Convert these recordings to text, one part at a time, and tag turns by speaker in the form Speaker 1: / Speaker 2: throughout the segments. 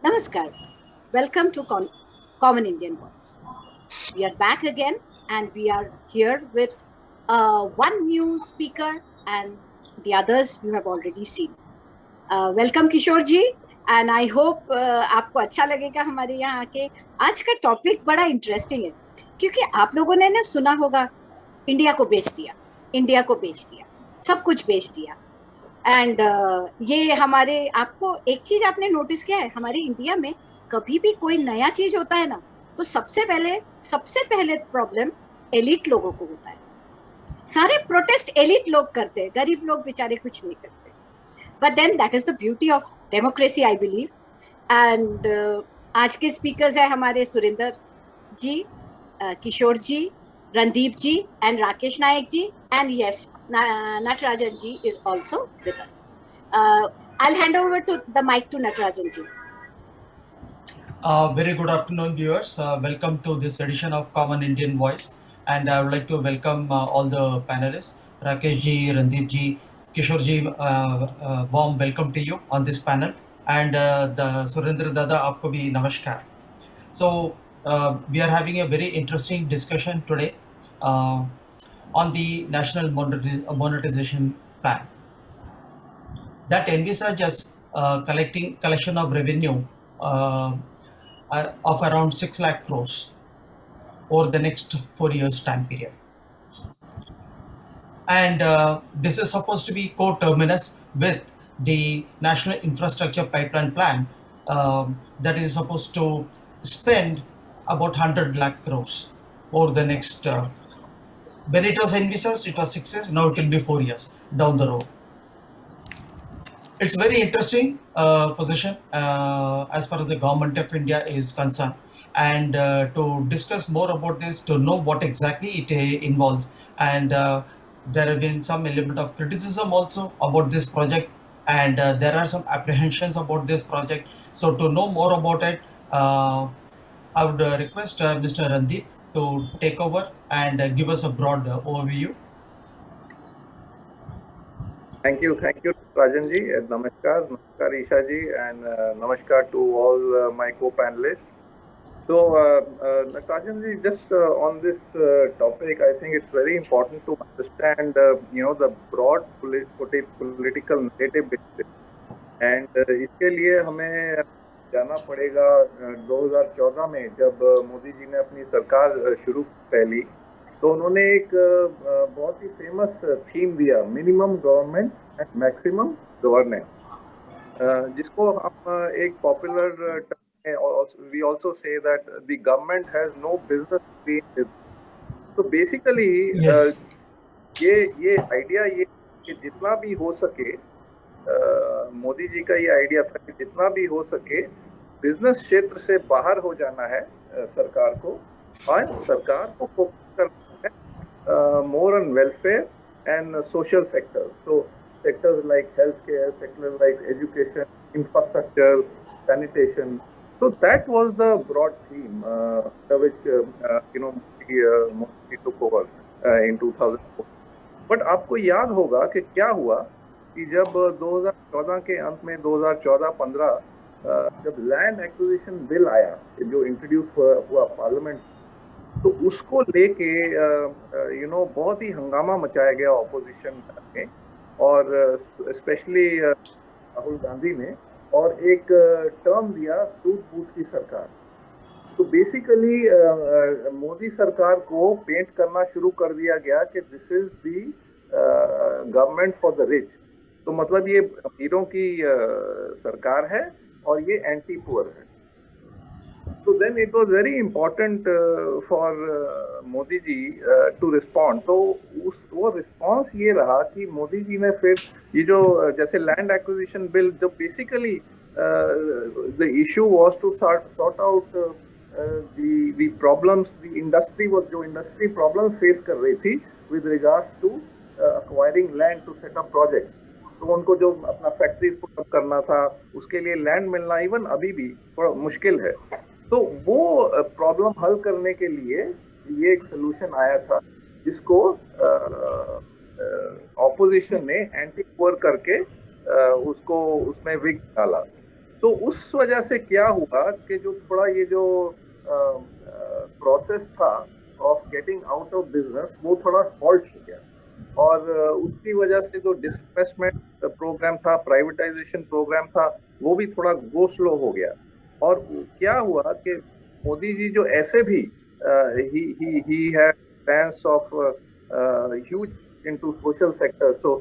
Speaker 1: Namaskar. Welcome to Common Indian Voice. We are back again and we are here with one new speaker and the others you have already seen. Welcome Kishore ji and I hope आपको अच्छा लगेगा हमारे यहाँ आके. आज का topic बड़ा interesting है क्योंकि आप लोगों ने ना सुना होगा इंडिया को बेच दिया, इंडिया को बेच दिया, सब कुछ बेच दिया. एंड ये हमारे आपको एक चीज आपने नोटिस किया है हमारे इंडिया में कभी भी कोई नया चीज होता है ना तो सबसे पहले प्रॉब्लम एलिट लोगों को होता है. सारे प्रोटेस्ट एलिट लोग करते हैं, गरीब लोग बेचारे कुछ नहीं करते. But then that is the beauty of democracy I believe. And आज के स्पीकर्स है हमारे Surendra ji, Kishore ji, Randeep ji and Rakesh Nayak ji. And yes, Natarajan ji is also with us. I'll hand over to the mic to Natarajan ji.
Speaker 2: Very good afternoon, viewers. Welcome to this edition of Common Indian Voice, and I would like to welcome all the panelists, Rakesh ji, Randeep ji, Kishore ji. Warm welcome to you on this panel, and the Surendra Dada, आपको भी नमस्कार. So we are having a very interesting discussion today on the national monetization plan that envisages collection of revenue of around 6 lakh crores over the next 4 years time period. And this is supposed to be co-terminus with the National Infrastructure Pipeline Plan that is supposed to spend about 100 lakh crores over the next when it was envisaged, it was 6 years, now it will be 4 years down the road. It's very interesting position as far as the government of India is concerned. And to discuss more about this, to know what exactly it involves, and there have been some element of criticism also about this project, and there are some apprehensions about this project. So to know more about it, I would request Mr. Randeep to take over and give us a broad overview.
Speaker 3: Thank you, Rajan ji. Namaskar, Isha ji, and namaskar to all my co-panelists. So, Rajan ji, just on this topic, I think it's very important to understand, the broad political narrative. And इसके लिए हमें जाना पड़ेगा 2014 में जब मोदी जी ने अपनी सरकार शुरू पहली, तो उन्होंने एक बहुत ही फेमस थीम दिया, minimum government and maximum governance, जिसको हम एक पॉपुलर टर्म में we also say that the government has no business be in. तो बेसिकली ये आइडिया ये कि जितना भी हो सके, मोदी जी का ये आइडिया था कि जितना भी हो सके बिजनेस क्षेत्र से बाहर हो जाना है सरकार को, और सरकार को फोकस करना है more on welfare and social sectors. So sectors like healthcare, sectors like education, infrastructure, sanitation. So that was the broad theme which Modi took over in 2004. But आपको याद होगा कि क्या हुआ कि जब 2014 के अंत में 2014-15 जब लैंड एक्विजिशन बिल आया, जो इंट्रोड्यूस हुआ पार्लियामेंट, तो उसको लेके बहुत ही हंगामा मचाया गया ऑपोजिशन में, और स्पेशली राहुल गांधी ने, और एक टर्म दिया सूट बूट की सरकार. तो बेसिकली मोदी सरकार को पेंट करना शुरू कर दिया गया कि this is the government for the rich. तो मतलब ये अमीरों की सरकार है और ये एंटी पुअर है. So then it was very important for Modi ji to respond. तो वो रिस्पॉन्स ये रहा कि मोदी जी ने फिर ये जो जैसे लैंड एक्विजिशन बिल, जो basically the issue was to sort out the problems the industry was, जो इंडस्ट्री प्रॉब्लम फेस कर रही थी with regards to acquiring land to set up projects. तो उनको जो अपना फैक्ट्रीज पुट अप करना था, उसके लिए लैंड मिलना इवन अभी भी थोड़ा मुश्किल है. तो वो प्रॉब्लम हल करने के लिए ये एक सोल्यूशन आया था, जिसको ऑपोजिशन ने एंटी पुअर करके उसको उसमें विग डाला. तो उस वजह से क्या हुआ कि जो थोड़ा ये जो प्रोसेस था of getting out of business वो थोड़ा हॉल्ट हो गया। और उसकी वजह से जो डिसइन्वेस्टमेंट प्रोग्राम था, प्राइवेटाइजेशन प्रोग्राम था, वो भी थोड़ा गो स्लो हो गया। और क्या हुआ कि मोदी जी जो ऐसे भी he had plans of huge into social sector, so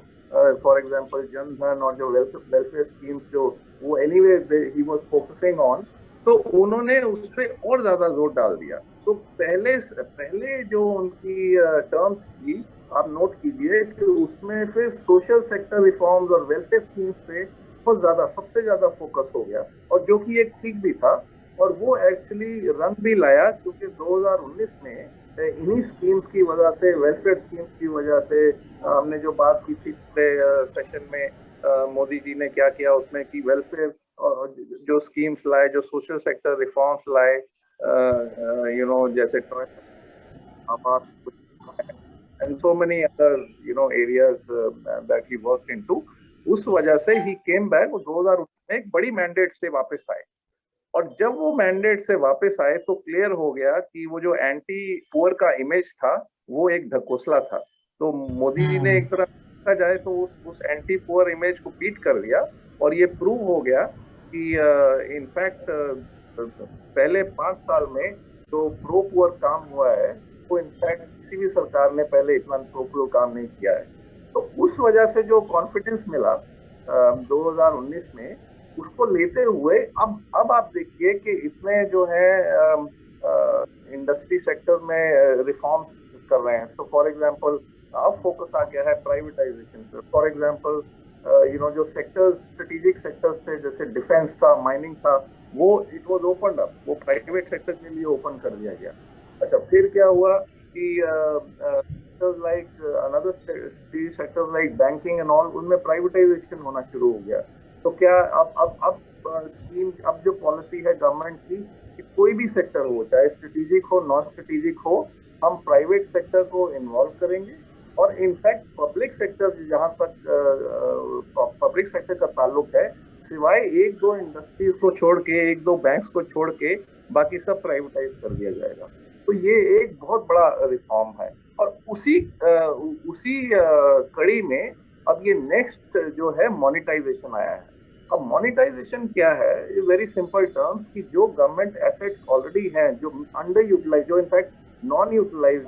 Speaker 3: for example Jan Dhan और जो वेलफेयर स्कीम्स जो वो anyway he was focusing on, तो उन्होंने उस पर और ज्यादा जोर डाल दिया। तो पहले पहले जो उनकी टर्म थी, आप नोट कीजिए कि उसमें फिर सोशल सेक्टर रिफॉर्म्स और वेलफेयर स्कीम्स पे बहुत ज्यादा, सबसे ज्यादा फोकस हो गया, और जो कि एक ठीक भी था। और वो एक्चुअली रंग भी लाया, क्योंकि 2019 में इन्हीं स्कीम्स की वजह से, वेलफेयर स्कीम्स की वजह से, हमने जो बात की थी सेशन में, मोदी जी ने क्या किया उसमें कि वेलफेयर जो स्कीम्स लाए, जो सोशल सेक्टर रिफॉर्म्स लाए, जैसे आवास and so many other areas that he worked into, उस वजह से ही केम बैक, वो 2019 में एक बड़ी मैंडेट से वापस आए। और जब वो मैंडेट से वापस आए तो क्लियर हो गया कि वो जो एंटी पुअर का इमेज था वो एक ढकोसला था। तो मोदी जी ने एक तरह देखा जाए तो उस एंटी पुअर इमेज को बीट कर दिया, और ये प्रूव हो गया कि इनफैक्ट पहले 5 साल में जो प्रो पुअर काम हुआ है, वो इनफैक्ट किसी भी सरकार ने पहले इतना प्रो पुअर काम नहीं किया है। तो उस वजह से जो कॉन्फिडेंस मिला 2019 में, उसको लेते हुए अब आप देखिए कि इतने जो है इंडस्ट्री सेक्टर में रिफॉर्म्स कर रहे हैं। सो फॉर एग्जांपल अब फोकस आ गया है प्राइवेटाइजेशन पे। फॉर एग्जांपल जो सेक्टर्स, स्ट्रेटेजिक सेक्टर्स थे, जैसे डिफेंस था, माइनिंग था, वो इट वाज ओपन अप, वो प्राइवेट सेक्टर के लिए ओपन कर दिया गया। अच्छा, फिर क्या हुआ कि sectors like another sectors like banking and all, उनमें प्राइवेटाइजेशन होना शुरू हो गया। तो क्या अब स्कीम, अब जो पॉलिसी है गवर्नमेंट की कि कोई भी सेक्टर हो, चाहे स्ट्रेटेजिक हो, नॉन स्ट्रेटेजिक हो, हम प्राइवेट सेक्टर को इन्वॉल्व करेंगे। और इनफैक्ट पब्लिक सेक्टर, जहां तक पब्लिक सेक्टर का ताल्लुक है, सिवाय एक दो इंडस्ट्रीज को छोड़ के, एक दो बैंक्स को छोड़ के, बाकी सब प्राइवेटाइज कर दिया जाएगा। तो ये एक बहुत बड़ा रिफॉर्म है। और उसी कड़ी में अब ये नेक्स्ट जो है मोनेटाइजेशन आया है। अब मोनेटाइजेशन क्या है? वेरी सिंपल टर्म्स कि जो गवर्नमेंट एसेट्स ऑलरेडी हैं, जो अंडर यूटिलाइज, जो इनफैक्ट नॉन यूटिलाइज,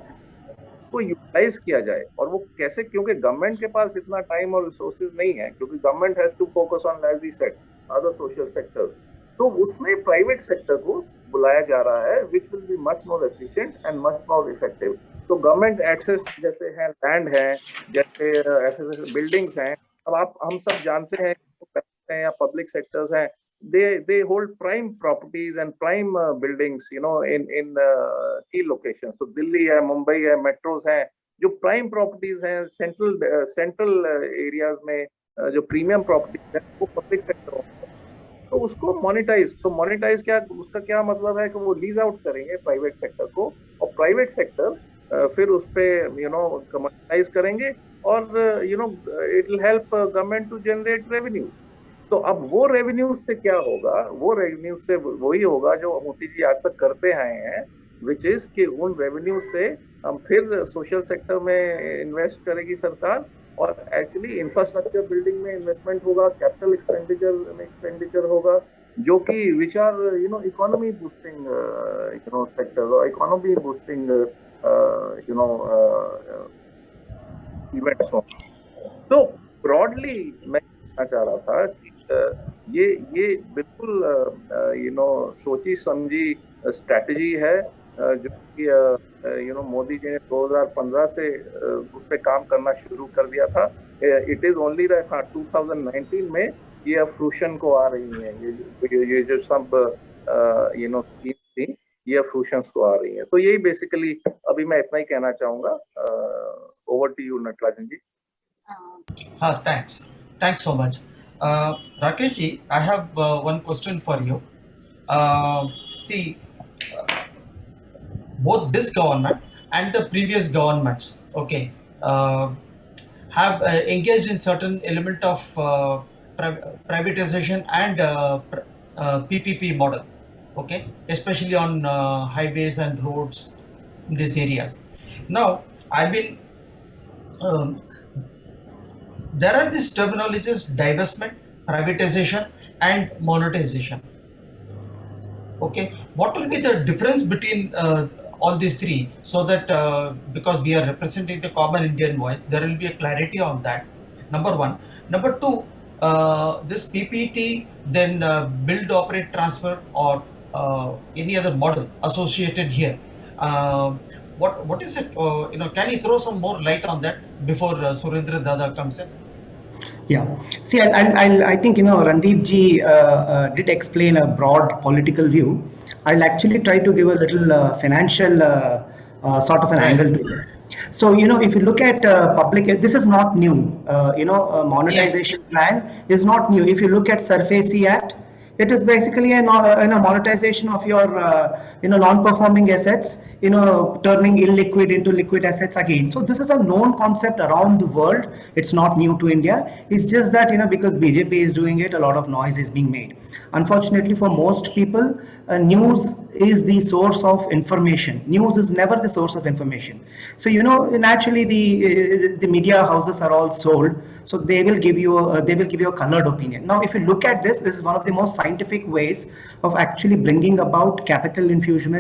Speaker 3: को यूटिलाइज किया जाए। और वो कैसे? क्योंकि गवर्नमेंट के पास इतना टाइम और रिसोर्सेज नहीं है, क्योंकि government has to focus on, as we said, other social sectors. तो उसमें प्राइवेट सेक्टर को बुलाया जा रहा है, which will be much more efficient and much more effective. तो गवर्नमेंट एक्सेस जैसे है, लैंड है, जैसे ऐसे बिल्डिंग्स हैं। अब आप, हम सब जानते हैं या पब्लिक सेक्टर्स हैं, they hold prime properties and prime buildings, in key locations. So Delhi है, मुंबई है, मेट्रोज हैं, जो प्राइम प्रॉपर्टीज हैं, सेंट्रल एरियाज में, जो प्रीमियम प्रॉपर्टीज है, वो पब्लिक सेक्टर। तो उसको मोनेटाइज, तो मोनेटाइज क्या, उसका क्या मतलब है कि वो लीज आउट करेंगे प्राइवेट सेक्टर को, और प्राइवेट सेक्टर फिर उस पे कमर्शलाइज करेंगे, और it will help government to generate revenue. तो अब वो रेवेन्यू से क्या होगा? वो रेवेन्यू से वही होगा जो मोदी जी आज तक करते आए हैं, विच इज कि उन रेवेन्यू से हम फिर सोशल सेक्टर में इन्वेस्ट करेगी सरकार, और एक्चुअली इंफ्रास्ट्रक्चर बिल्डिंग में इन्वेस्टमेंट होगा, कैपिटल एक्सपेंडिचर में एक्सपेंडिचर होगा, जो कि which are economy boosting sector, economy boosting events हो। तो ब्रॉडली मैं कहना चाह रहा था कि ये बिल्कुल सोची समझी स्ट्रैटेजी है, जो कि मोदी जी ने 2015 से उस पर काम करना शुरू कर दिया था। इट इज ओनली दैट, हाँ, 2019 में ये फ्रूशन को आ रही है, ये जो सब स्कीम थी, ये फ्रूशन को आ रही है। तो यही बेसिकली अभी मैं इतना ही कहना चाहूंगा। Over to you, Natarajan ji.
Speaker 2: Thanks so much. Rakesh ji, I have one question for you. See, both this government and the previous governments, okay, have engaged in certain element of privatization and PPP model, okay, especially on highways and roads in these areas. Now, I've been um, there are these terminologies: divestment, privatization, and monetization. Okay, what will be the difference between all these three, so that because we are representing the common Indian voice, there will be a clarity on that. Number one. Number two, this PPT, then build, operate, transfer, or any other model associated here. Uh, what is it? Can you throw some more light on that before Surendra Dada comes in?
Speaker 4: Yeah. See, I think, Randeep ji did explain a broad political view. I'll actually try to give a little financial sort of an
Speaker 2: Right.
Speaker 4: angle to it. So, if you look at public, this is not new.
Speaker 2: Yeah.
Speaker 4: Monetization plan is not new. If you look at Surface Act, it is basically a monetization of your non-performing assets, turning illiquid into liquid assets again. So this is a known concept around the world. It's not new to India. It's just that because BJP is doing it, a lot of noise is being made. Unfortunately, for most people, news is the source of information. News is never the source of information. So naturally the media houses are all sold, so they will give you a colored opinion. Now, if you look at this is one of the most scientific ways of actually bringing about capital infusion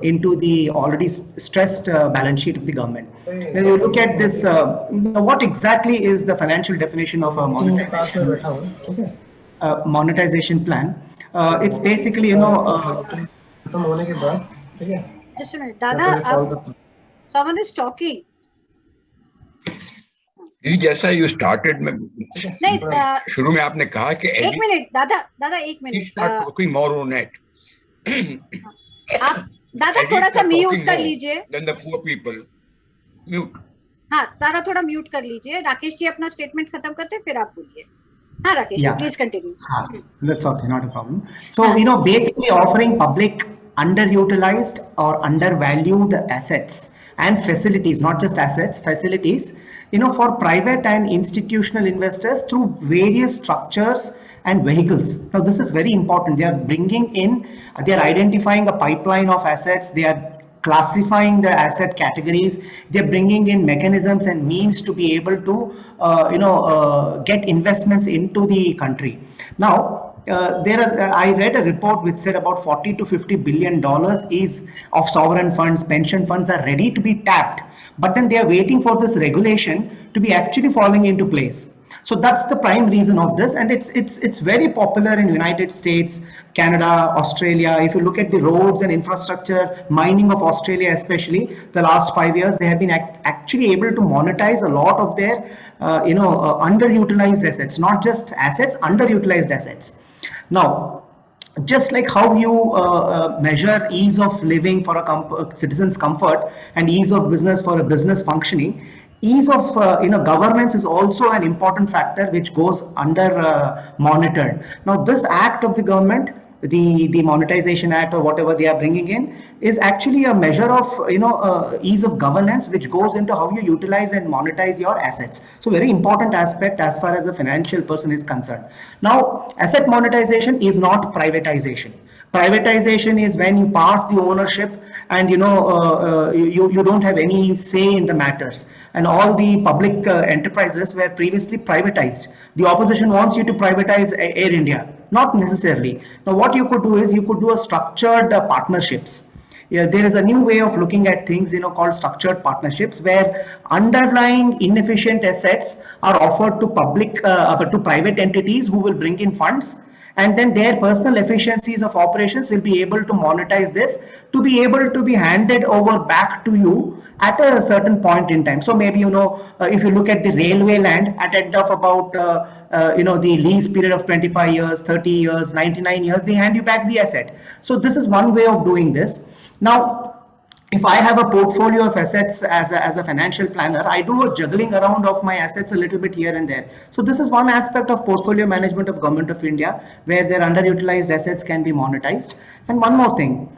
Speaker 4: into the already stressed balance sheet of the government. When you look at this, what exactly is the financial definition of a monetization plan? It's basically
Speaker 1: Just a minute, Dada. Someone is talking.
Speaker 5: जी जैसा you started में
Speaker 1: नहीं
Speaker 5: शुरू में आपने कहा कि
Speaker 1: एक minute दादा, एक minute
Speaker 5: talking more on it
Speaker 1: आप दादा थोड़ा सा म्यूट कर लीजिए।
Speaker 5: Then the poor people mute.
Speaker 1: हाँ दादा थोड़ा म्यूट कर लीजिए। राकेश जी अपना स्टेटमेंट खत्म करते फिर आप बोलिए। हाँ Rakesh ji please continue.
Speaker 4: That's okay, not a problem. So basically offering public underutilized or undervalued assets and facilities, not just assets, facilities, for private and institutional investors through various structures and vehicles. Now this is very important. They are identifying a pipeline of assets. They are classifying the asset categories. They're bringing in mechanisms and means to be able to get investments into the country. Now I read a report which said about 40 to 50 billion dollars is of sovereign funds, pension funds are ready to be tapped, but then they are waiting for this regulation to be actually falling into place. So that's the prime reason of this, and it's very popular in United States, Canada, Australia. If you look at the roads and infrastructure, mining of Australia especially, the last 5 years, they have been actually able to monetize a lot of their underutilized assets, not just assets, underutilized assets. Now, just like how you measure ease of living for a citizen's comfort and ease of business for a business functioning, ease of governance is also an important factor which goes under monitored. Now this act of the government, the monetization act or whatever they are bringing in, is actually a measure of ease of governance which goes into how you utilize and monetize your assets. So very important aspect as far as a financial person is concerned. Now asset monetization is not privatization. Privatization is when you pass the ownership and you don't have any say in the matters, and all the public enterprises were previously privatized. The opposition wants you to privatize Air India. Not necessarily. Now what you could do is you could do a structured partnerships. Yeah, there is a new way of looking at things, called structured partnerships, where underlying inefficient assets are offered to to private entities who will bring in funds, and then their personal efficiencies of operations will be able to monetize this to be able to be handed over back to you at a certain point in time. So maybe if you look at the railway land, at end of about the lease period of 25 years, 30 years, 99 years, they hand you back the asset. So this is one way of doing this. Now if I have a portfolio of assets as a financial planner, I do a juggling around of my assets a little bit here and there. So this is one aspect of portfolio management of Government of India, where their underutilized assets can be monetized. And one more thing,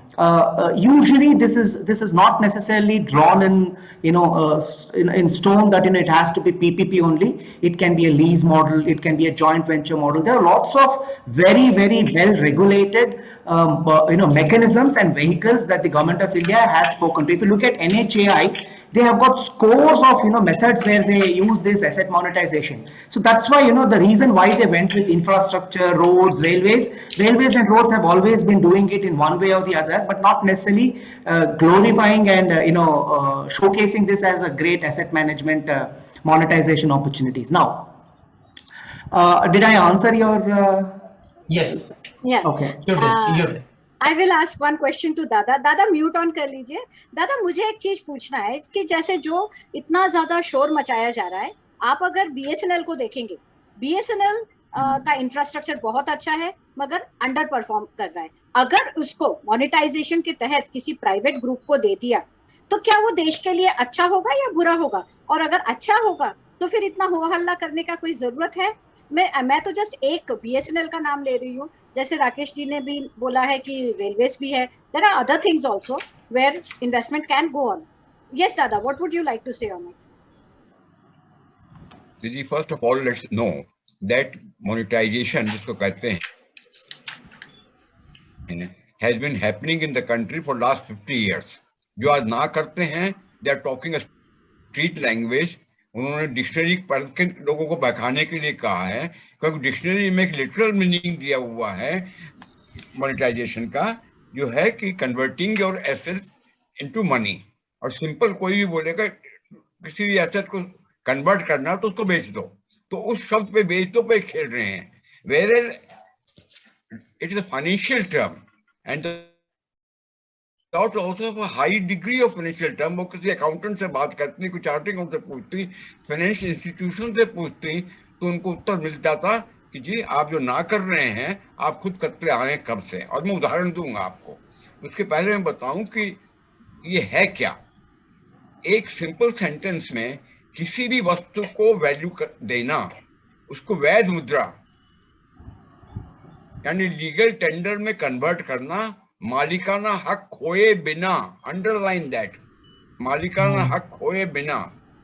Speaker 4: usually this is not necessarily drawn in, in stone, that it has to be PPP only. It can be a lease model, it can be a joint venture model. There are lots of very well regulated mechanisms and vehicles that the government of India has spoken to. If you look at NHAI, they have got scores of methods where they use this asset monetization. So that's why the reason why they went with infrastructure, roads, railways and roads have always been doing it in one way or the other, but not necessarily glorifying and showcasing this as a great asset management monetization opportunities. Now, did I answer your
Speaker 2: Yes,
Speaker 1: Yeah.
Speaker 4: okay?
Speaker 2: you did. You did.
Speaker 1: I will ask one question to दादा. दादा mute on कर लीजिए. दादा मुझे एक चीज पूछना है कि जैसे जो इतना ज्यादा शोर मचाया जा रहा है, आप अगर बीएसएनएल को देखेंगे, बीएसएनएल का इंफ्रास्ट्रक्चर बहुत अच्छा है मगर अंडर परफॉर्म कर रहा है. अगर उसको मोनेटाइजेशन के तहत किसी प्राइवेट ग्रुप को दे दिया तो क्या वो देश के लिए अच्छा होगा या बुरा होगा? और अगर अच्छा होगा तो फिर इतना हो हल्ला करने का कोई जरूरत है? मैं तो जस्ट एक बीएसएनएल का नाम ले रही हूँ. जैसे राकेश जी ने भी बोला है कि रेलवेज भी है. There are other things also where investment can go on. Yes dada, what would you like to say on it?
Speaker 5: Didi, first of all let's know that monetisation जिसको कहते हैं has been happening in the country for last 50 years. जो आज ना करते हैं, they are talking a street language. उन्होंने dictionary पढ़ के लोगों को बहकाने के लिए कहा है, क्योंकि डिक्शनरी में एक लिटरल मीनिंग दिया हुआ है मोनेटाइजेशन का, जो है कि converting your asset into money. और सिंपल कोई भी बोलेगा किसी भी एसेट को कन्वर्ट करना तो उसको बेच दो, तो उस शब्द पे बेच दो पे खेल रहे हैं. Where it is a financial term and also have a high degree of financial term. वो किसी अकाउंटेंट से बात करती, कुछ चार्टिंग से पूछती, फाइनेंशियल इंस्टीट्यूशन से पूछती, तो उनको उत्तर मिलता था कि जी आप जो ना कर रहे हैं आप खुद करते आए कब से. और मैं उदाहरण दूंगा आपको. उसके पहले मैं बताऊं कि ये है क्या. एक सिंपल सेंटेंस में किसी भी वस्तु को वैल्यू देना, उसको वैध मुद्रा यानी लीगल टेंडर में कन्वर्ट करना, मालिकाना हक खोए बिना, अंडरलाइन दैट, मालिकाना हक खोए बिना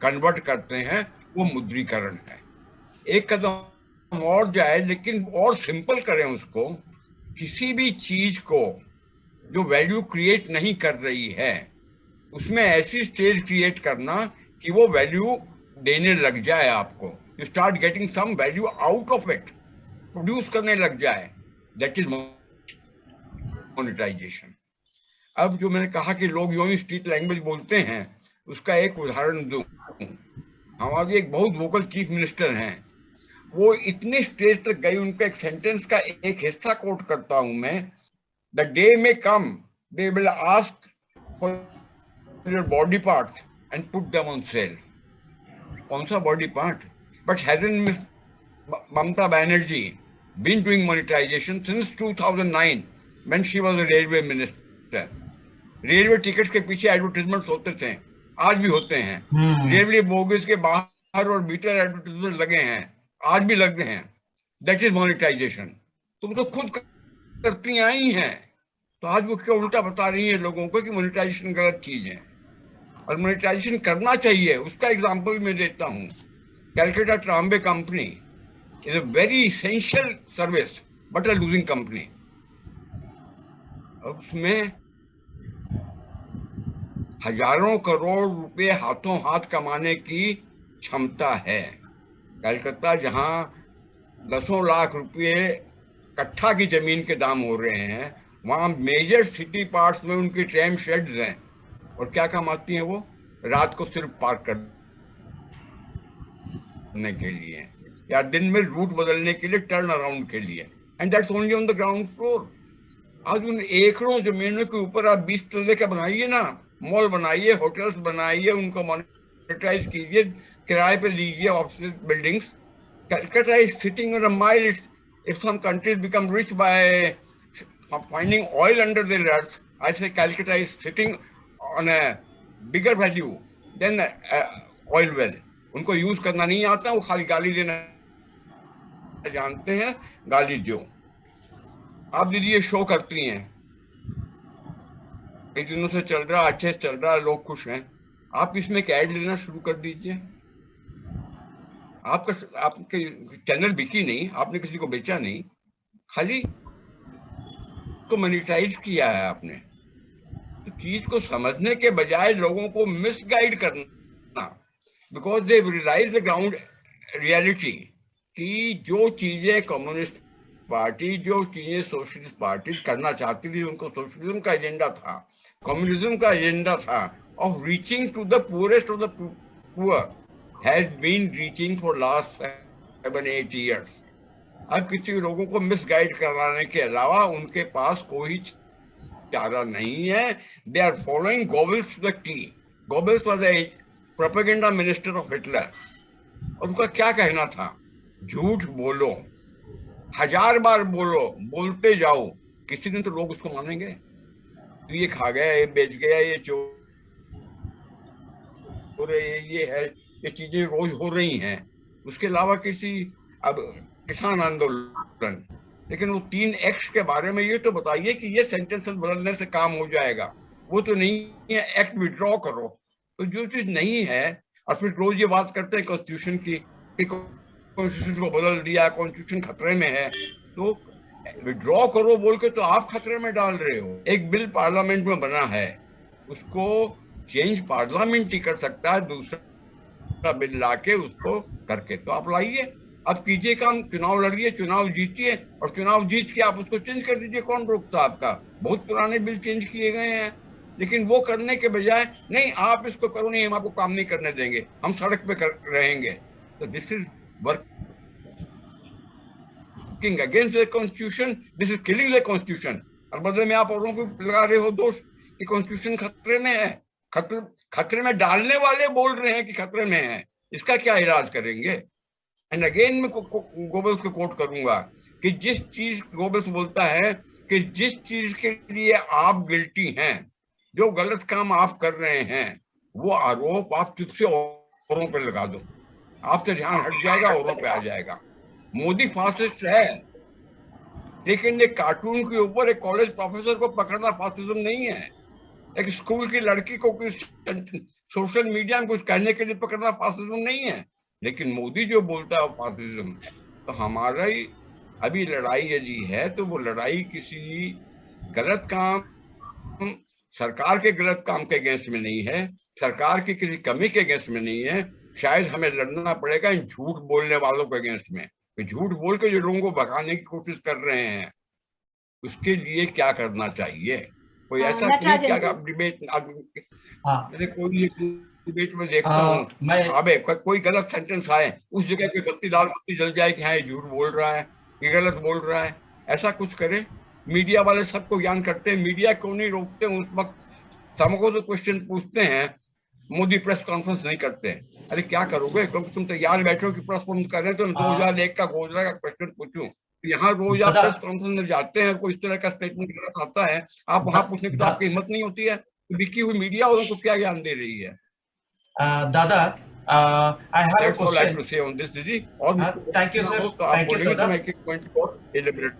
Speaker 5: कन्वर्ट करते हैं, वो मुद्रीकरण है. एक कदम और जाए लेकिन और सिंपल करें उसको. किसी भी चीज को जो वैल्यू क्रिएट नहीं कर रही है उसमें ऐसी स्टेज क्रिएट करना कि वो वैल्यू देने लग जाए आपको. You start getting some value out of it, produce करने लग जाए. That is monetisation. अब जो मैंने कहा कि लोग यूं ही स्ट्रीट लैंग्वेज बोलते हैं, उसका एक उदाहरण दूं. हमारे एक बहुत वोकल चीफ मिनिस्टर हैं, वो इतने स्टेज तक गए, उनका एक सेंटेंस का एक हिस्सा कोट करता हूं मैं. द डे में come they will ask for your body parts and put them on sale. कौन सा body part? But hasn't Miss Mamata Banerjee been doing monetization since 2009 when she was a railway minister. Railway tickets के पीछे advertisements होते थे, आज भी होते हैं. रेलवे बोगीज के बाहर और भीतर एडवर्टाइजमेंट लगे हैं, आज भी लगे हैं. That is monetisation. तुम तो खुद करती आई हैं, तो आज वो क्या उल्टा बता रही है लोगों को कि मोनेटाइजेशन गलत चीज है. और मोनेटाइजेशन करना चाहिए, उसका एग्जाम्पल मैं देता हूँ. Calcutta Trombay company is a very essential service but a losing company. उसमें हजारों करोड़ रुपए हाथों हाथ कमाने की क्षमता है. कलकत्ता जहां दसों लाख रुपए कट्ठा की जमीन के दाम हो रहे हैं, वहां मेजर सिटी पार्ट्स में उनकी ट्रैम शेड्स हैं. और क्या कमाती हैं वो? रात को सिर्फ पार्क करने के लिए या दिन में रूट बदलने के लिए, टर्न अराउंड के लिए. And that's only on the ground floor. आज उन एकड़ों जमीनों के ऊपर आप 20 तल्ले का बनाइए ना, मॉल बनाइए, होटल्स बनाइए, उनको मोनेटाइज कीजिए, किराए पे लीजिए office buildings. Calcutta is sitting on a mile. If some countries become rich by finding oil under their earth, I say Calcutta is sitting on a bigger value than oil well. उनको use करना नहीं आता, वो खाली गाली देना जानते हैं. गाली दो. आप दीदी ये शो करती हैं, कई दिनों से चल रहा, अच्छे से चल रहा, लोग खुश हैं। आप इसमें एक ऐड लेना शुरू कर दीजिए। आपके चैनल बिकी नहीं, आपने किसी को बेचा नहीं, खाली को मोनेटाइज किया है आपने। तो चीज को समझने के बजाय लोगों को मिसगाइड करना, because they realise the ground reality कि जो चीजें कम्युनिस्ट पार्टी, जो चीजें सोशलिस्ट पार्टी करना चाहती थी, उनको सोशलिज्म का एजेंडा था, कम्युनिज्म का एजेंडा था, of reaching to the poorest of the poor, has been reaching for last 7-8 years। अब किसी लोगों को मिसगाइड कराने के अलावा उनके पास कोई चारा नहीं है। They are following Goebbels to the T. Goebbels was a propaganda minister of Hitler, और उनका क्या कहना था? झूठ बोलो, 1000 बार बोलो, बोलते जाओ, किसी दिन तो लोग उसको मानेंगे। तो ये खा गया, ये बेच गया, ये चोर है, ये है, ये चीजें रोज हो रही हैं। उसके अलावा किसी, अब किसान आंदोलन, लेकिन वो 3 एक्ट के बारे में ये तो बताइए कि ये सेंटेंसेस बदलने से काम हो जाएगा। वो तो नहीं है, एक्ट विड्रॉ करो। तो जो चीज नहीं है, और फिर रोज ये बात करते हैं कॉन्स्टिट्यूशन की कि कॉन्स्टिट्यूशन को बदल दिया, कॉन्स्टिट्यूशन खतरे में है। तो विड्रॉ करो बोल के तो आप खतरे में डाल रहे हो। एक बिल पार्लियामेंट में बना है, उसको चेंज पार्लियामेंट ही कर सकता है, दूसरा बिल लाके उसको करके तो आप लाइए। अब कीजिए काम, चुनाव लड़िए, चुनाव जीतिए, और चुनाव जीत के आप उसको चेंज कर दीजिए। कौन रोकता आपका? बहुत पुराने बिल चेंज किए गए हैं, लेकिन वो करने के बजाय नहीं, आप इसको करो, नहीं हम आपको काम नहीं करने देंगे, हम सड़क पे रहेंगे। तो this is working against the constitution, this is killing the constitution. और बदले में आप औरों को लगा रहे हो दोष कि कॉन्स्टिट्यूशन खतरे में है। खतरे में डालने वाले बोल रहे हैं कि खतरे में है, इसका क्या इलाज करेंगे? एंड अगेन मैं गोबल्स को कोट करूंगा कि जिस चीज, गोबल्स बोलता है कि जिस चीज के लिए आप गिल्टी हैं, जो गलत काम आप कर रहे हैं, वो आरोप आप चुप से औरों पे लगा दो, आपसे ध्यान हट जाएगा, औरों पे आ जाएगा। मोदी फासिस्ट है, लेकिन एक कार्टून के ऊपर एक कॉलेज प्रोफेसर को पकड़ना फासिज्म नहीं है। एक स्कूल की लड़की को सोशल मीडिया में कुछ कहने के लिए पकड़ना फासिज्म नहीं है। लेकिन मोदी जो बोलता है वो फासिज्म है। तो हमारा ही अभी लड़ाई यदि है, तो वो लड़ाई किसी गलत काम, सरकार के गलत काम के अगेंस्ट में नहीं है, सरकार की किसी कमी के अगेंस्ट में नहीं है। शायद हमें लड़ना पड़ेगा इन झूठ बोलने वालों के अगेंस्ट में। झूठ बोल के जो लोगों को भगाने की कोशिश कर रहे हैं, उसके लिए क्या करना चाहिए? कोई ऐसा नहीं
Speaker 1: नटराजन
Speaker 5: क्या
Speaker 1: जी,
Speaker 5: आप डिबेट,
Speaker 2: हाँ
Speaker 5: जैसे कोई डिबेट में देखता हूँ,
Speaker 2: मैं
Speaker 5: अबे कोई गलत सेंटेंस आए, उस जगह पे बत्ती लाल बत्ती जल जाए कि हाँ ये झूठ बोल रहा है, ये गलत बोल रहा है, ऐसा कुछ करे। मीडिया वाले सबको ज्ञान करते हैं, मीडिया क्यों नहीं रोकते? उस वक्त सबको तो क्वेश्चन पूछते हैं, मोदी प्रेस कॉन्फ्रेंस नहीं करते। अरे क्या करोगे, क्योंकि तुम तैयार बैठे हो कि प्रेस कॉन्फ्रेंस कर रहे हैं, तो मैं 2001 का घोषणा का क्वेश्चन पूछूं? यहाँ रोज आप
Speaker 2: दादा
Speaker 5: प्रेस कॉन्फ्रेंस में जाते हैं, कोई इस तरह का स्टेटमेंट गलत आता है, आप वहां पूछने की तो आपकी हिम्मत नहीं होती है। तो बिकी हुई मीडिया और उनको क्या ज्ञान दे रही है?
Speaker 2: Dada, I have a
Speaker 5: That's all I have
Speaker 2: question.
Speaker 5: to say on this, Didi. और मुझको
Speaker 2: Thank you,
Speaker 5: ना
Speaker 2: sir.
Speaker 5: हो तो आप
Speaker 2: Thank you,
Speaker 5: बोलेंगे तो
Speaker 2: Dada.
Speaker 5: मैं एक एक पॉइंट और एलिबरेट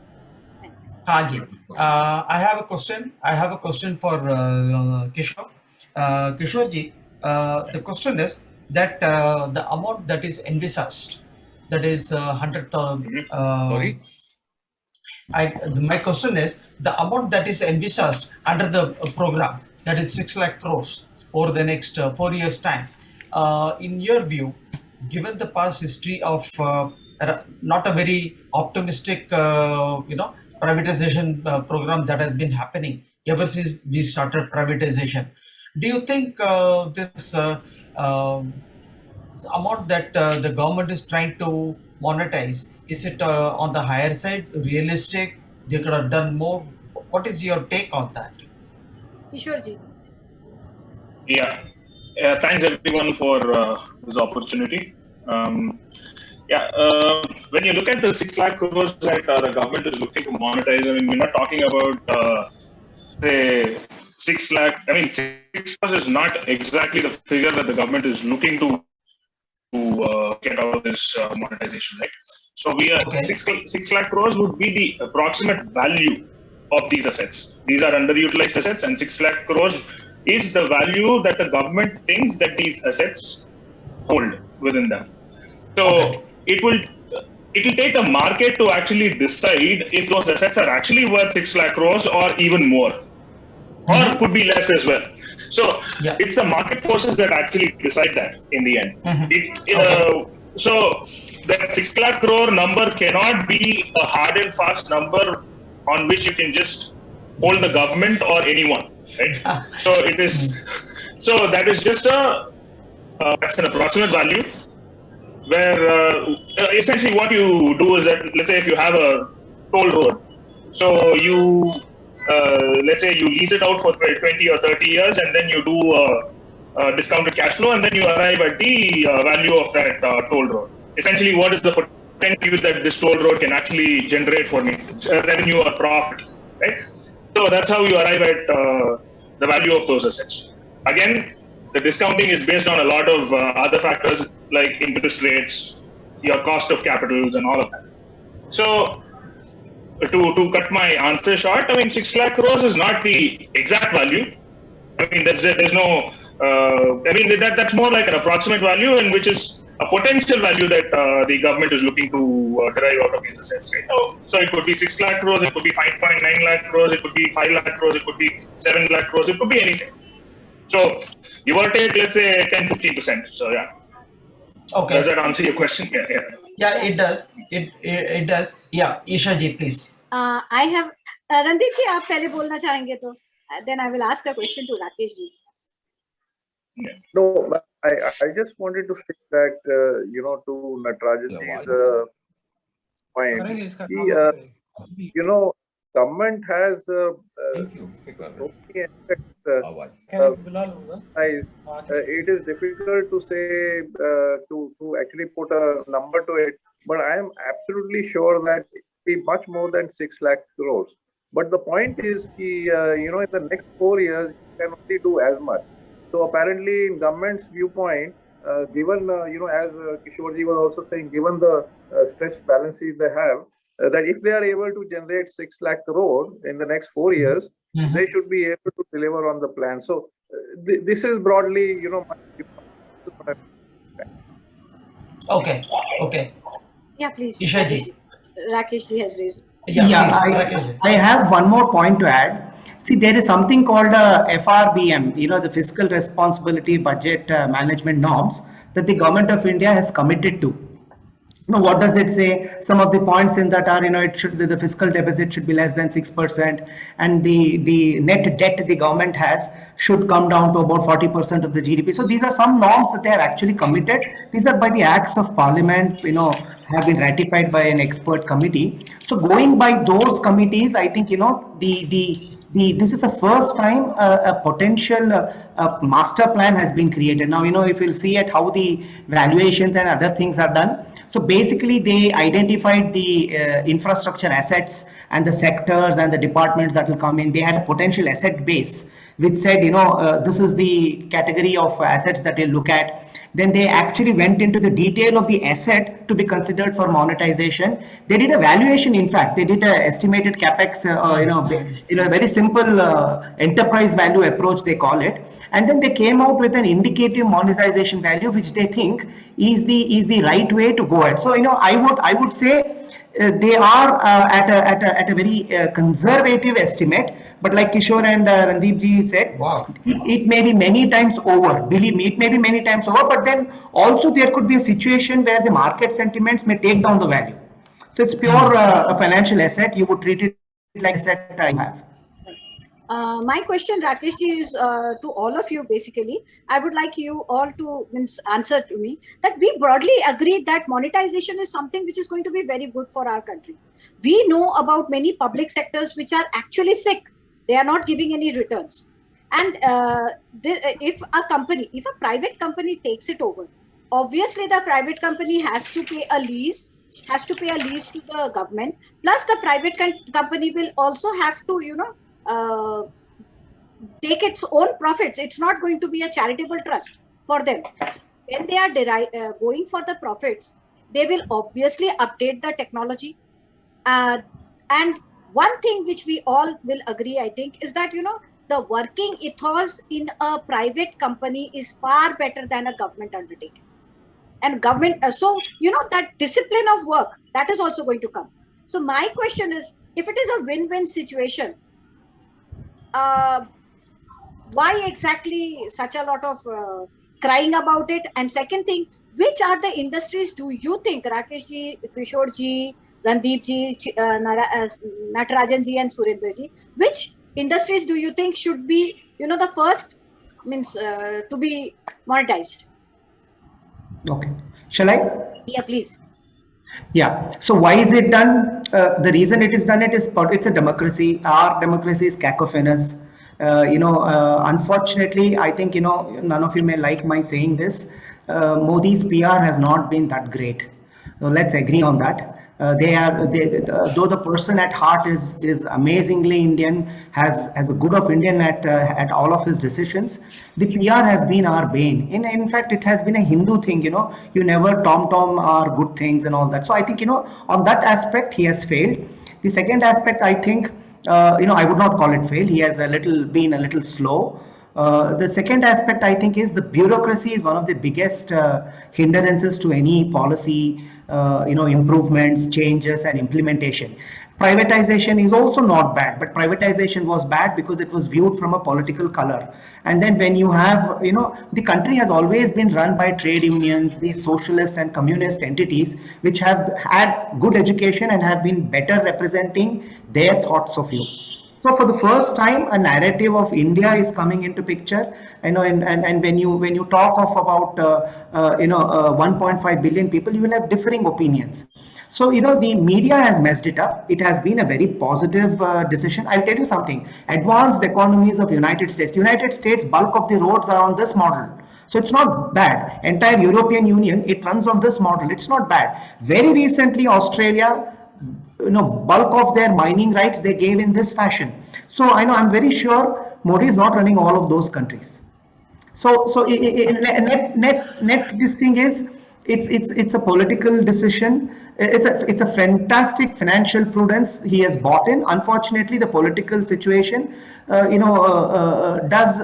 Speaker 2: हाँ जी.
Speaker 5: करूंगा।
Speaker 2: I have a question. I have a question for Kishore. Kishore ji, the question is that the amount that is envisaged, that is 100,000.
Speaker 5: Sorry?
Speaker 2: My question is the amount that is envisaged under the program, that is 6 lakh crores over the next 4 years time. In your view, given the past history of not a very optimistic, privatization program that has been happening ever since we started privatization, do you think this amount that the government is trying to monetize, is it on the higher side, realistic? They could have done more. What is your take on that?
Speaker 1: Kishore ji.
Speaker 6: Yeah. Thanks everyone for this opportunity. When you look at the 6 lakh crores that the government is looking to monetize, I mean, we're not talking about say 6 lakh. I mean, 6 crores is not exactly the figure that the government is looking to get out of this monetization, right? So we are
Speaker 2: Okay.
Speaker 6: 6 lakh crores would be the approximate value of these assets. These are underutilized assets, and 6 lakh crores is the value that the government thinks that these assets hold within them. So
Speaker 2: Okay.
Speaker 6: it will take the market to actually decide if those assets are actually worth 6 lakh crores or even more, or could be less as well. So
Speaker 2: Yeah.
Speaker 6: it's the market forces that actually decide that in the end.
Speaker 2: Okay.
Speaker 6: So that 6 lakh crore number cannot be a hard and fast number on which you can just hold the government or anyone, right? So it is. So that is just that's an approximate value, where essentially what you do is that, let's say if you have a toll road, so you let's say you lease it out for 20 or 30 years, and then you do a discounted cash flow, and then you arrive at the value of that toll road. Essentially, what is the potential that this toll road can actually generate for me, revenue or profit, right? So that's how you arrive at the value of those assets. Again, the discounting is based on a lot of other factors like interest rates, your cost of capitals, and all of that. So to cut my answer short, I mean, 6 lakh crores is not the exact value. I mean, there's no. I mean, that's more like an approximate value, and which is a potential value that the government is looking to derive out of these assets. Right? So it could be 6 lakh crores, it could be 5.9 lakh crores, it could be 5 lakh crores, it could be 7 lakh crores, it could be anything. So you will take, let's say, 10-15%. So yeah.
Speaker 2: Okay.
Speaker 6: Does that answer your question? Yeah.
Speaker 2: Yeah, it does. It does. Yeah, Isha ji, please.
Speaker 1: I have Randeep ji, आप पहले बोलना चाहेंगे तो then I will ask a question to Rakesh ji.
Speaker 3: No, I just wanted to say that to Natarajan's point, government has so many aspects. It is difficult to say to actually put a number to it, but I am absolutely sure that it will be much more than 6 lakh crores. But the point is, in the next 4 years, you can only do as much. So apparently, in government's viewpoint, given as Kishore was also saying, given the stretched balance sheet they have, that if they are able to generate 6 lakh crore in the next 4 years, they should be able to deliver on the plan. So this is broadly,
Speaker 2: Okay. Okay.
Speaker 1: Yeah, please.
Speaker 2: Isha ji.
Speaker 1: Rakesh ji has raised.
Speaker 2: Yeah, please.
Speaker 4: I,
Speaker 2: Rakesh ji.
Speaker 4: I have one more point to add. See, there is something called FRBM, the Fiscal Responsibility Budget Management Norms that the Government of India has committed to. What does it say? Some of the points in that are, it should the fiscal deficit should be less than 6%, and the net debt the government has should come down to about 40% of the GDP. So these are some norms that they have actually committed. These are by the acts of parliament, have been ratified by an expert committee. So going by those committees, I think, this is the first time a potential master plan has been created. Now, if you'll see at how the valuations and other things are done. So basically, they identified the infrastructure assets and the sectors and the departments that will come in. They had a potential asset base, which said, this is the category of assets that they'll look at. Then they actually went into the detail of the asset to be considered for monetization. They did a valuation. In fact, they did an estimated capex, a very simple enterprise value approach, they call it. And then they came out with an indicative monetization value, which they think is the right way to go at. So, I would say they are at a very conservative estimate. But like Kishore and Randeep ji said,
Speaker 2: Wow.
Speaker 4: it may be many times over. Believe me, it may be many times over. But then also there could be a situation where the market sentiments may take down the value. So it's pure a financial asset. You would treat it like asset you have.
Speaker 1: My question, Rakesh ji, is to all of you. Basically, I would like you all to answer to me that we broadly agreed that monetization is something which is going to be very good for our country. We know about many public sectors which are actually sick. They are not giving any returns. And if a private company takes it over, obviously the private company has to pay a lease to the government. Plus, the private company will also have to, take its own profits. It's not going to be a charitable trust for them. When they are going for the profits, they will obviously update the technology, and one thing which we all will agree, I think, is that, the working ethos in a private company is far better than a government undertaking. And government, so, that discipline of work, that is also going to come. So my question is, if it is a win-win situation, uh, why exactly such a lot of crying about it? And second thing, which are the industries do you think, Rakesh ji, Kishore ji, Randeep ji, Natarajan ji, and Surendra ji, which industries do you think should be, the first, means to be monetized?
Speaker 4: Okay. Shall I?
Speaker 1: Yeah, please.
Speaker 4: Yeah. So why is it done? The reason it is done, it's a democracy. Our democracy is cacophonous. Unfortunately, I think none of you may like my saying this. Modi's PR has not been that great. So let's agree on that. Though the person at heart is amazingly Indian, has a good of Indian at all of his decisions. The PR has been our bane. In fact, it has been a Hindu thing. You never tom our good things and all that. So I think on that aspect he has failed. The second aspect, I think, I would not call it fail. He has been a little slow. The second aspect, I think, is the bureaucracy is one of the biggest hindrances to any policy, improvements, changes, and implementation. Privatization is also not bad, but privatization was bad because it was viewed from a political color. And then when you have, the country has always been run by trade unions, the socialist and communist entities, which have had good education and have been better representing their thoughts of you. So for the first time, a narrative of India is coming into picture. And when you talk of about 1.5 billion people, you will have differing opinions. So the media has messed it up. It has been a very positive decision. I'll tell you something. Advanced economies of United States, bulk of the roads are on this model. So it's not bad. Entire European Union, it runs on this model. It's not bad. Very recently, Australia, bulk of their mining rights they gave in this fashion. So I'm very sure Modi is not running all of those countries. So net this thing is, it's a political decision. It's a fantastic financial prudence he has bought in. Unfortunately, the political situation does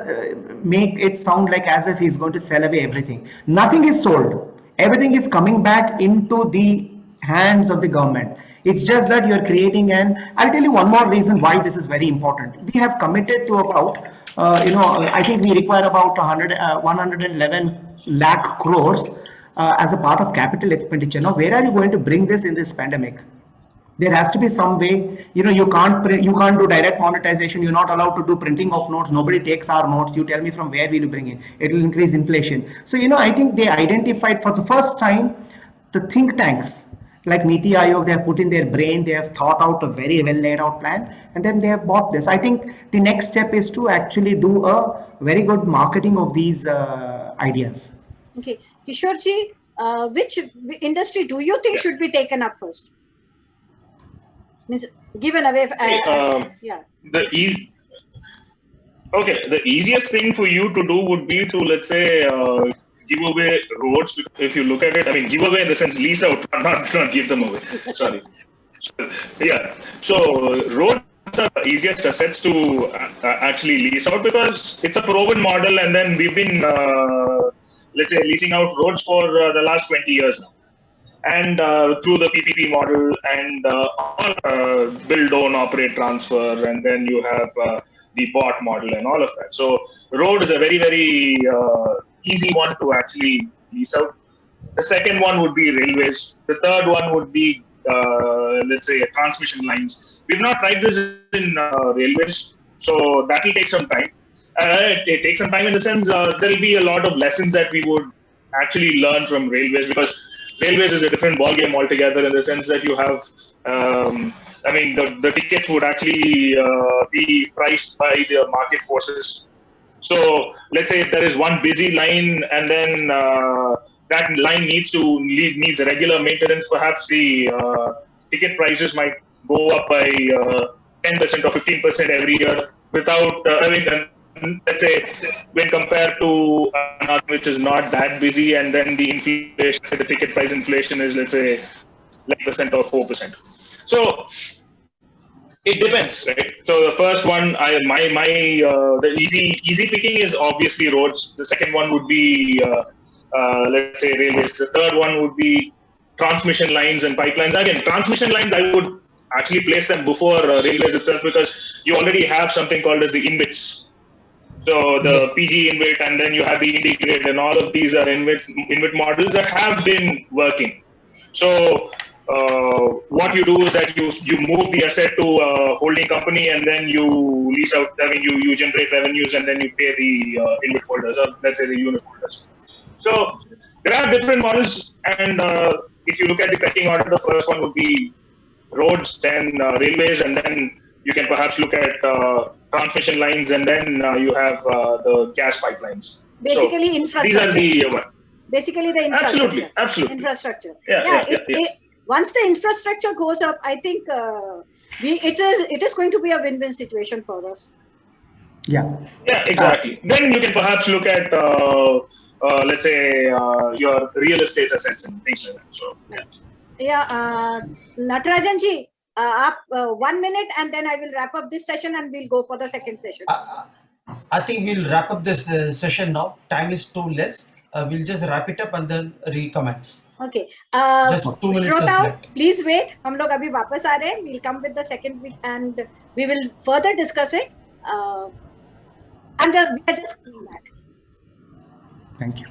Speaker 4: make it sound like as if he's going to sell away everything. Nothing is sold. Everything is coming back into the hands of the government. It's just that you're creating I'll tell you one more reason why this is very important. We have committed to about, I think we require about 111 lakh crores as a part of capital expenditure. Now, where are you going to bring this in this pandemic? There has to be some way. You can't do direct monetization. You're not allowed to do printing of notes. Nobody takes our notes. You tell me from where will you bring it? It will increase inflation. So I think they identified for the first time the think tanks like Niti Aayog. They have put in their brain. They have thought out a very well laid out plan, and then they have bought this. I think the next step is to actually do a very good marketing of these ideas.
Speaker 1: Okay, Kishore which industry do you think should be taken up first? Means given away.
Speaker 6: See,
Speaker 1: Yeah.
Speaker 6: The easiest thing for you to do would be to, let's say, give away roads. Because if you look at it, I mean, give away in the sense lease out, not give them away. Sorry. Yeah. So roads are the easiest assets to actually lease out because it's a proven model, and then we've been, let's say, leasing out roads for the last 20 years now. And through the PPP model and build, own, operate, transfer, and then you have the bot model and all of that. So road is a very, very easy one to actually lease out. The second one would be railways. The third one would be, let's say, transmission lines. We've not tried this in railways, so that will take some time. It takes some time in the sense there will be a lot of lessons that we would actually learn from railways, because railways is a different ballgame altogether in the sense that you have, I mean, the tickets would actually be priced by the market forces. So let's say if there is one busy line and then that line needs regular maintenance, perhaps the ticket prices might go up by 10% or 15% every year without, let's say, when compared to another which is not that busy, and then the inflation, say the ticket price inflation is, let's say, 11% or 4%. So It depends, right? So the first one, the easy picking is obviously roads. The second one would be let's say railways. The third one would be transmission lines and pipelines. Again, transmission lines I would actually place them before railways itself, because you already have something called as the INVITs. So the
Speaker 2: Yes.
Speaker 6: PG INVIT, and then you have the integrate, and all of these are INVIT models that have been working. So what you do is that you move the asset to a holding company, and then you lease out. I mean, you generate revenues, and then you pay the INVIT holders, or let's say the unit holders. So there are different models, and if you look at the pecking order, the first one would be roads, then railways, and then you can perhaps look at transmission lines, and then you have the gas pipelines.
Speaker 1: Basically,
Speaker 6: so
Speaker 1: infrastructure.
Speaker 6: These are the
Speaker 1: basically the infrastructure.
Speaker 6: Absolutely.
Speaker 1: Infrastructure.
Speaker 6: Yeah.
Speaker 1: Once the infrastructure goes up, I think it is going to be a win-win situation for us.
Speaker 4: Yeah,
Speaker 6: Exactly. Then you can perhaps look at let's say your real estate assets and things like that. So
Speaker 1: Natarajan ji, 1 minute, and then I will wrap up this session, and we'll go for the second session.
Speaker 2: I think we'll wrap up this session now. Time is too less. We'll just wrap it up and then recommence.
Speaker 1: Okay.
Speaker 2: Just 2 minutes is
Speaker 1: Shrota,
Speaker 2: left.
Speaker 1: please wait. हम लोग अभी वापस आ रहे हैं. We'll come with the second week, and we will further discuss it. And we are just coming back.
Speaker 4: thank you.